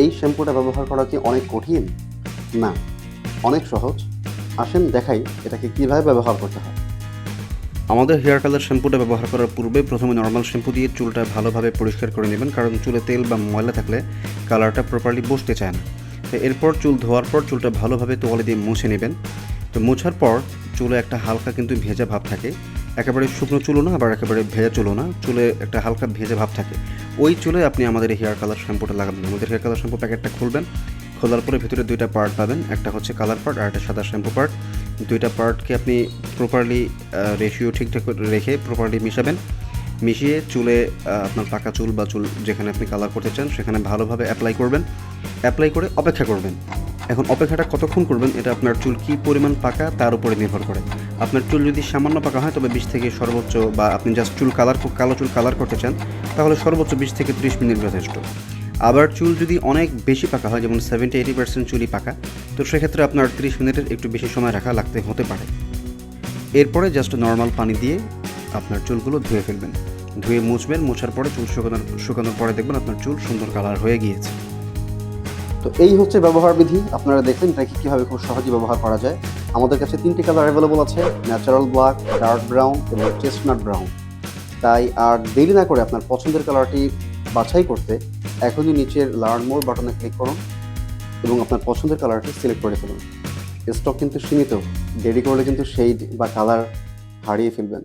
এই শ্যাম্পুটা ব্যবহার করা কি অনেক কঠিন? না, অনেক সহজ। আসেন দেখাই এটাকে কীভাবে ব্যবহার করতে হয়। আমাদের হেয়ার কালার শ্যাম্পুটা ব্যবহার করার পূর্বে প্রথমে নর্মাল শ্যাম্পু দিয়ে চুলটা ভালোভাবে পরিষ্কার করে নেবেন, কারণ চুলে তেল বা ময়লা থাকলে কালারটা প্রপারলি বসতে চায় না। তো এরপর চুল ধোয়ার পর চুলটা ভালোভাবে তোয়ালে দিয়ে মুছে নেবেন। তো মোছার পর চুলে একটা হালকা কিন্তু ভেজা ভাব থাকে, একেবারে শুকনো চুলও না, আবার একেবারে ভেজা চুলও না, চুলে একটা হালকা ভেজা ভাব থাকে। ওই চুলে আপনি আমাদের এই হেয়ার কালার শ্যাম্পুটা লাগাবেন। আমাদের হেয়ার কালার শ্যাম্পু প্যাকেটটা খুলবেন, খোলার পরে ভিতরে দুইটা পার্ট পাবেন, একটা হচ্ছে কালার পার্ট আর একটা সাদা শ্যাম্পু পার্ট। দুইটা পার্টকে আপনি প্রপারলি রেশিও ঠিকঠাক রেখে প্রপারলি মিশাবেন। মিশিয়ে চুলে আপনার পাকা চুল বা চুল যেখানে আপনি কালার করতে চান সেখানে ভালোভাবে অ্যাপ্লাই করবেন। অ্যাপ্লাই করে অপেক্ষা করবেন। এখন অপেক্ষাটা কতক্ষণ করবেন এটা আপনার চুল কী পরিমাণ পাকা তার উপরে নির্ভর করে। আপনার চুল যদি সামান্য পাকা হয় তবে 20 থেকে সর্বোচ্চ, বা আপনি জাস্ট কালো চুল কালার করতে চান তাহলে সর্বোচ্চ 20 থেকে 30 মিনিট যথেষ্ট। আবার চুল যদি অনেক বেশি পাকা হয়, যেমন 70-80% চুলই পাকা, তো সেক্ষেত্রে আপনার 30 মিনিটের একটু বেশি সময় রাখা লাগতে হতে পারে। এরপরে জাস্ট নর্মাল পানি দিয়ে আপনার চুলগুলো ধুয়ে ফেলবেন। ধুয়ে মুছবেন, মোছার পরে চুল শুকানোর পরে দেখবেন আপনার চুল সুন্দর কালার হয়ে গিয়েছে। তো এই হচ্ছে ব্যবহার বিধি। আপনারা দেখলেন এটাকে কীভাবে খুব সহজে ব্যবহার করা যায়। আমাদের কাছে 3টি কালার অ্যাভেলেবল আছে, ন্যাচারাল ব্ল্যাক, ডার্ক ব্রাউন এবং চেস্টনাট ব্রাউন। তাই আর দেরি না করে আপনার পছন্দের কালারটি বাছাই করতে এখনই নিচের লার্ন মোর বাটনে ক্লিক করুন এবং আপনার পছন্দের কালারটি সিলেক্ট করে ফেলুন। স্টক কিন্তু সীমিত, দেরি করলে কিন্তু শেড বা কালার হারিয়ে ফেলবেন।